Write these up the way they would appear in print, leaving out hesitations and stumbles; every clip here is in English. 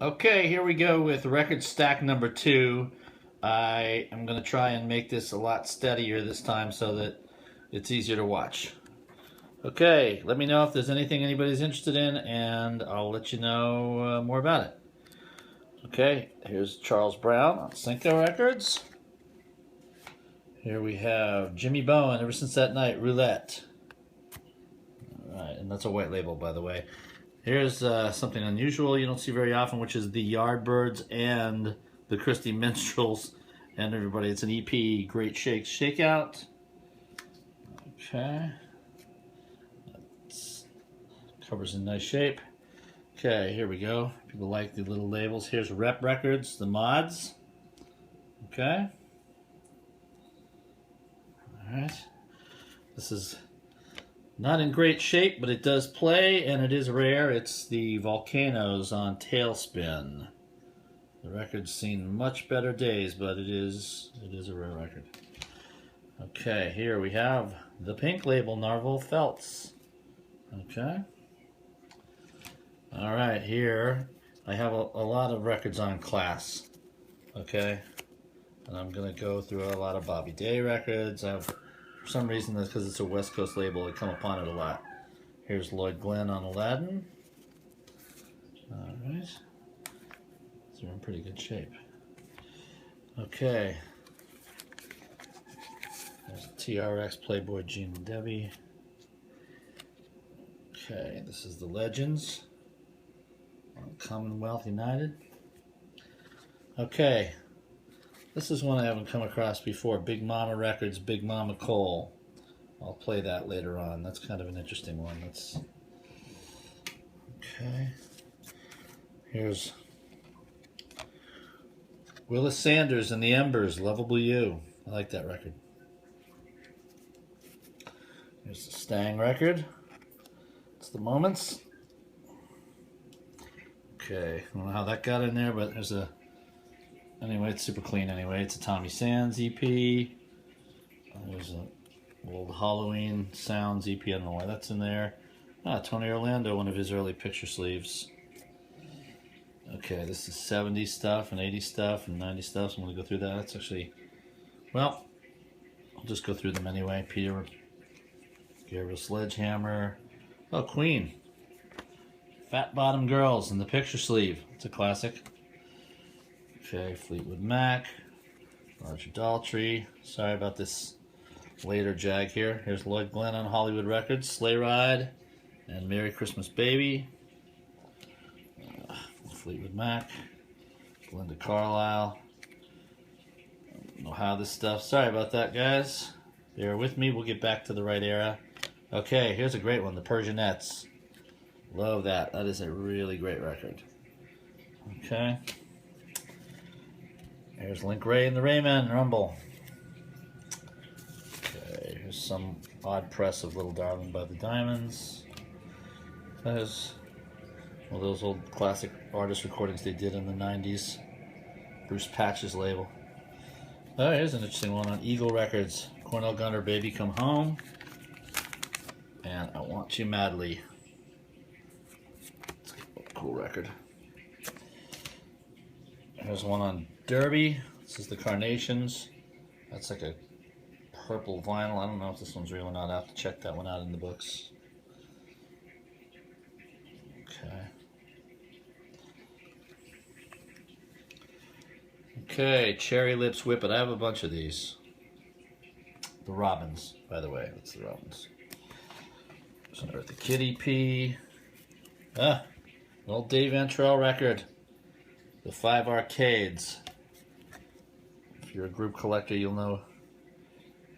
Okay, here we go with record stack number 2. I am going to try and make this a lot steadier this time so that it's easier to watch. Okay, let me know if there's anything anybody's interested in and I'll let you know more about it. Okay, here's Charles Brown on Cinco Records. Here we have Jimmy Bowen, Ever Since That Night, Roulette. Alright, and that's a white label, by the way. Here's something unusual you don't see very often, which is the Yardbirds and the Christie Minstrels and everybody. It's an EP, Great Shakes Shakeout. Okay. That's, cover's in nice shape. Okay, here we go. People like the little labels. Here's Rep Records, the mods. Okay. Alright. This is not in great shape, but it does play, and it is rare. It's the Volcanoes on Tailspin. The record's seen much better days, but it is a rare record. Okay, here we have the pink label, Narvel Felts. Okay. Alright, here I have a lot of records on Class. Okay. And I'm going to go through a lot of Bobby Day records. For some reason, that's because it's a West Coast label, I come upon it a lot. Here's Lloyd Glenn on Aladdin. Alright. These are in pretty good shape. Okay. There's TRX, Playboy, Gene and Debbie. Okay, this is the Legends on Commonwealth United. Okay. This is one I haven't come across before. Big Mama Records, Big Mama Cole. I'll play that later on. That's kind of an interesting one. That's okay. Here's Willis Sanders and the Embers, Lovable You. I like that record. Here's the Stang record. It's the Moments. Okay, I don't know how that got in there, but there's a... Anyway, it's super clean anyway. It's a Tommy Sands EP. There's an old Halloween Sounds EP. I don't know why that's in there. Tony Orlando, one of his early picture sleeves. Okay, this is 70s stuff and 80s stuff and 90s stuff, so I'm going to go through that. That's actually... Well, I'll just go through them anyway. Peter Gabriel Sledgehammer. Oh, Queen. Fat Bottom Girls in the picture sleeve. It's a classic. Okay, Fleetwood Mac, Roger Daltrey. Sorry about this later jag here. Here's Lloyd Glenn on Hollywood Records, Sleigh Ride, and Merry Christmas Baby. Fleetwood Mac, Linda Carlisle. I don't know how this stuff. Sorry about that, guys. Bear with me. We'll get back to the right era. Okay, here's a great one, the Persianettes. Love that. That is a really great record. Okay. Here's Link Ray and the Raymen, Rumble. Okay, here's some odd press of Little Darling by the Diamonds. There's one of those old classic artist recordings they did in the 90s. Bruce Patch's label. Oh, here's an interesting one on Eagle Records. Cornell Gunner, Baby Come Home. And I Want You Madly. It's a cool record. Here's one on Derby. This is the Carnations. That's like a purple vinyl. I don't know if this one's real or not. I have to check that one out in the books. Okay. Okay, Cherry Lips Whip It. I have a bunch of these. The Robins, by the way. That's the Robins. There's an Eartha Kitt EP. An old Dave Antrell record. The Five Arcades. If you're a group collector, you'll know,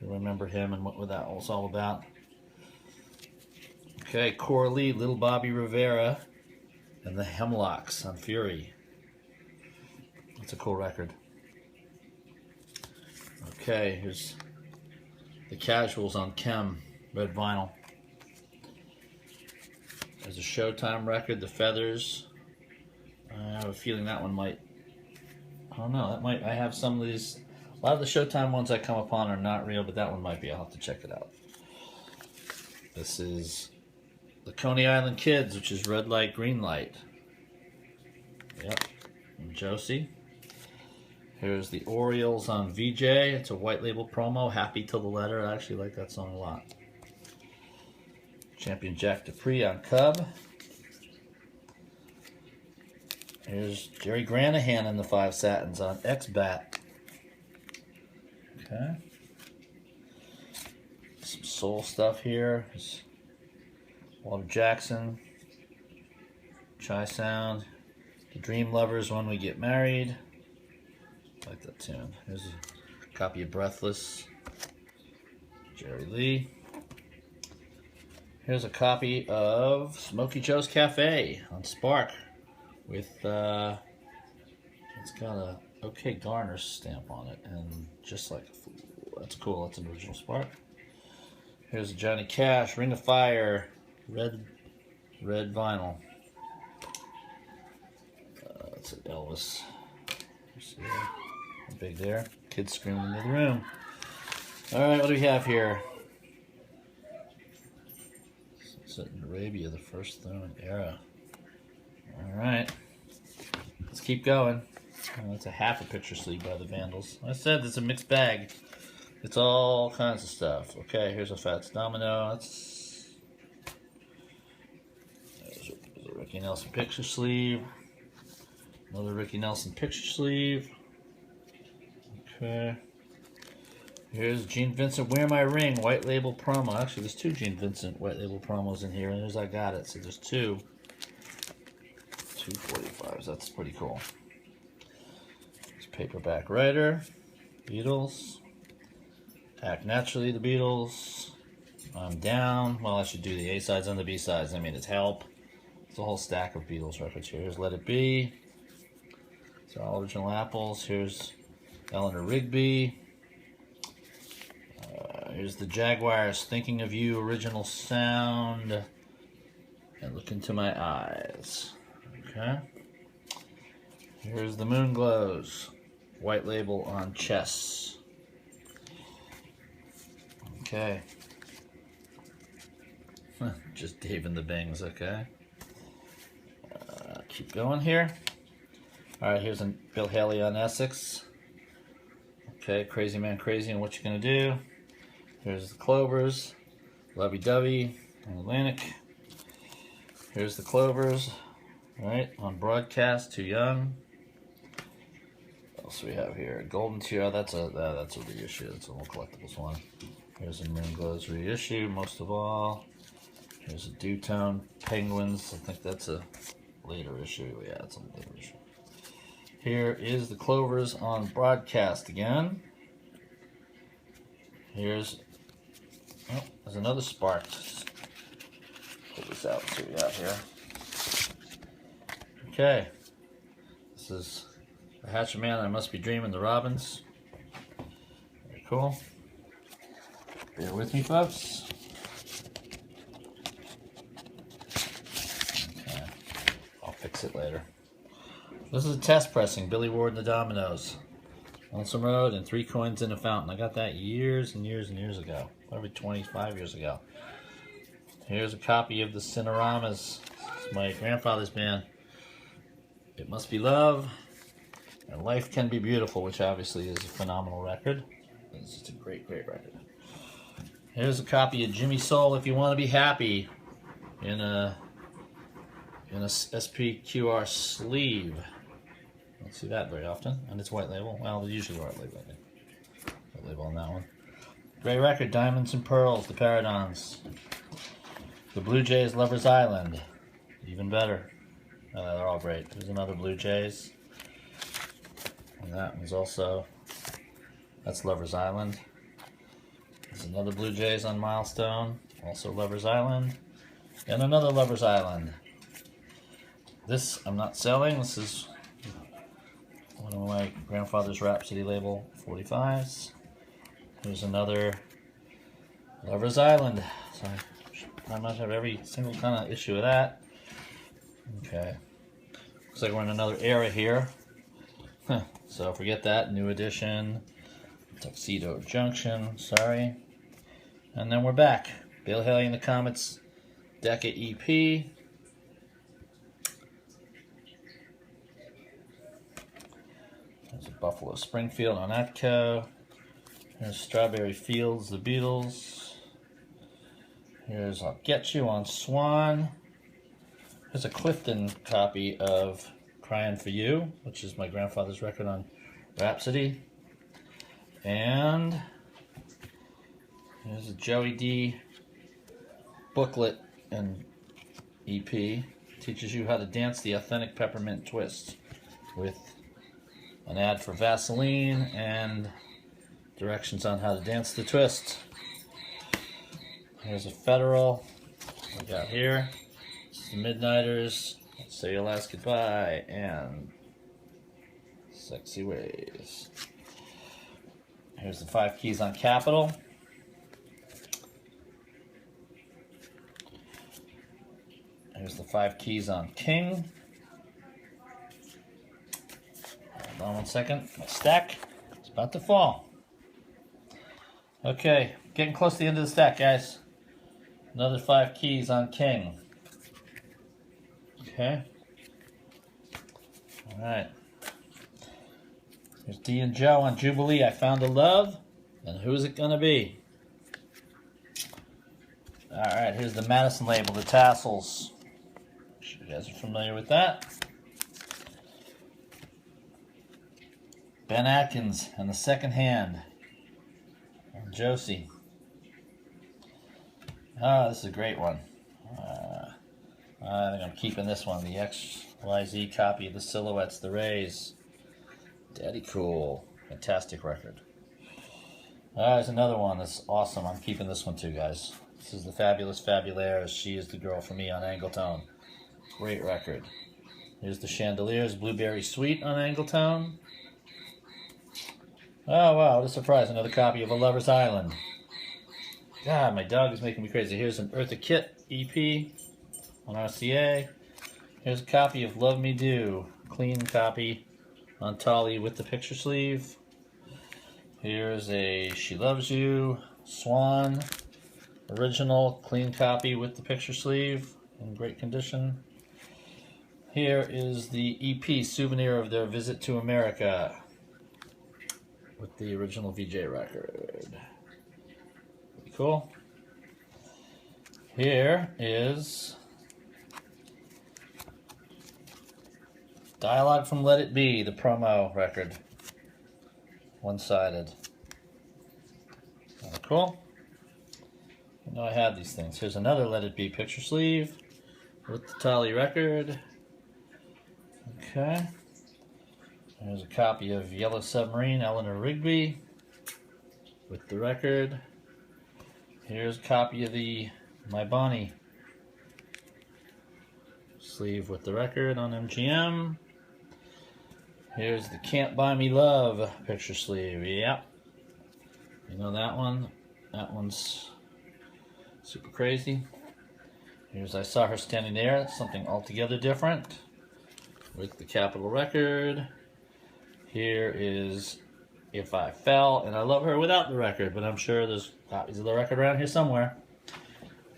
you'll remember him and what that was all about. Okay, Coralie, Little Bobby Rivera, and the Hemlocks on Fury. That's a cool record. Okay, here's the Casuals on Chem, red vinyl. There's a Showtime record, The Feathers. I have a feeling that one might, I don't know, that might, I have some of these, a lot of the Showtime ones I come upon are not real, but that one might be. I'll have to check it out. This is the Coney Island Kids, which is Red Light, Green Light. Yep, Josie. Here's the Orioles on VJ. It's a white label promo. Happy to the Letter. I actually like that song a lot. Champion Jack Dupree on Cub. Here's Jerry Granahan in the 5 Satins on X-Bat. Okay. Some soul stuff here. There's Walter Jackson. Chai Sound. The Dream Lovers, When We Get Married. I like that tune. Here's a copy of Breathless. Jerry Lee. Here's a copy of Smokey Joe's Cafe on Spark with, it's got a OK Garner stamp on it, and just like a fool. That's cool. That's an original Spark. Here's a Johnny Cash, Ring of Fire, red vinyl. That's an Elvis. See that? Big there. Kids screaming into the room. All right, what do we have here? Sunset in Arabia, the first throwing era. All right, let's keep going. Oh, that's a half a picture sleeve by the Vandals. Like I said, it's a mixed bag. It's all kinds of stuff. Okay, here's a Fats Domino. There's a Ricky Nelson picture sleeve. Another Ricky Nelson picture sleeve. Okay. Here's Gene Vincent, Wear My Ring, white label promo. Actually, there's 2 Gene Vincent white label promos in here, and there's I Got It. So there's 2 45s. That's pretty cool. There's Paperback Writer, Beatles, Act Naturally, the Beatles, I'm Down. Well, I should do the A-sides and the B-sides. I mean, it's Help. It's a whole stack of Beatles records here. Here's Let It Be. It's all original apples. Here's Eleanor Rigby. Here's the Jaguars, Thinking of You, original sound. And Look Into My Eyes. Okay. Here's the Moon Glows, white label on Chess. Okay. Just Dave and the Bings, okay. Keep going here. Alright, here's a Bill Haley on Essex. Okay, Crazy Man Crazy and What You Gonna Do. Here's the Clovers, Lovey Dovey on Atlantic. Here's the Clovers, right, on Broadcast, Too Young. What else do we have here? Golden Tiara, that's a reissue, that's a little collectibles one. Here's a Moon Glows reissue, most of all. Here's a Dewtone Penguins, I think that's a later issue. Yeah, it's a later issue. Here is the Clovers on Broadcast again. Here's, oh, there's another Spark. Pull this out and see what we got here. Okay. This is The Hatchet Man, I Must Be Dreaming, the Robins. Very cool. Bear with me, folks. Okay. I'll fix it later. This is a test pressing, Billy Ward and the Dominoes. Lonesome Road and 3 Coins in a Fountain. I got that years and years and years ago. Probably 25 years ago. Here's a copy of the Cineramas. It's my grandfather's band. It Must Be Love and Life Can Be Beautiful, which obviously is a phenomenal record. It's just a great, great record. Here's a copy of Jimmy Soul, If You Want to Be Happy, in a SPQR sleeve. Don't see that very often, and it's white label. Well, they usually are white label. White label on that one. Great record, Diamonds and Pearls, the Paradons. The Blue Jays, Lover's Island. Even better. They're all great. There's another Blue Jays. And that one's also, that's Lover's Island. There's another Blue Jays on Milestone. Also Lover's Island. And another Lover's Island. This I'm not selling. This is one of my grandfather's Rhapsody label 45s. There's another Lover's Island. So I might have every single kind of issue of that. Okay. Looks like we're in another era here. So forget that. New Edition. Tuxedo Junction. Sorry. And then we're back. Bill Haley and the Comets. Decca EP. There's a Buffalo Springfield on Atco. Here's Strawberry Fields, the Beatles. Here's I'll Get You on Swan. Here's a Clifton copy of Crying for You, which is my grandfather's record on Rhapsody. And here's a Joey D booklet and EP. Teaches you how to dance the authentic peppermint twist with an ad for Vaseline and directions on how to dance the twist. Here's a Federal. We got here. This is the Midnighters. Say Your Last Goodbye and Sexy Ways. Here's the 5 keys on Capitol. Here's the 5 keys on King. Hold on one second. My stack is about to fall. Okay, getting close to the end of the stack, guys. Another 5 keys on King. Okay. Alright. Here's D and Joe on Jubilee. I Found a Love. And who's it going to be? Alright, here's the Madison label, the tassels. I'm sure you guys are familiar with that. Ben Atkins and the Second Hand. And Josie. Oh, this is a great one. I think I'm keeping this one, the XYZ copy of the Silhouettes, the Rays. Daddy cool. Fantastic record. There's another one that's awesome. I'm keeping this one too, guys. This is the Fabulous Fabulaires. She Is the Girl for Me on Angletone. Great record. Here's the Chandeliers, Blueberry Sweet on Angletone. Oh, wow, what a surprise. Another copy of A Lover's Island. God, my dog is making me crazy. Here's an Eartha Kitt EP on RCA. Here's a copy of Love Me Do. Clean copy on Tolly with the picture sleeve. Here's a She Loves You, Swan. Original, clean copy with the picture sleeve. In great condition. Here is the EP, Souvenir of Their Visit to America. With the original VJ record. Pretty cool. Here is Dialogue from Let It Be, the promo record. One-sided. Cool. I know I had these things. Here's another Let It Be picture sleeve with the Tolly record. Okay. There's a copy of Yellow Submarine, Eleanor Rigby, with the record. Here's a copy of the My Bonnie sleeve with the record on MGM. Here's the Can't Buy Me Love picture sleeve. Yep. You know that one? That one's super crazy. Here's I Saw Her Standing There, something altogether different, with the Capitol record. Here is If I Fell, and I Love Her without the record, but I'm sure there's copies of the record around here somewhere.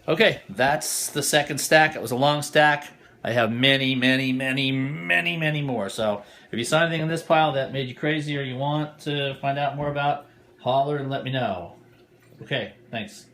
Okay, that's the second stack. It was a long stack. I have many, many, many, many, many more. So if you saw anything in this pile that made you crazy or you want to find out more about, holler and let me know. Okay, thanks.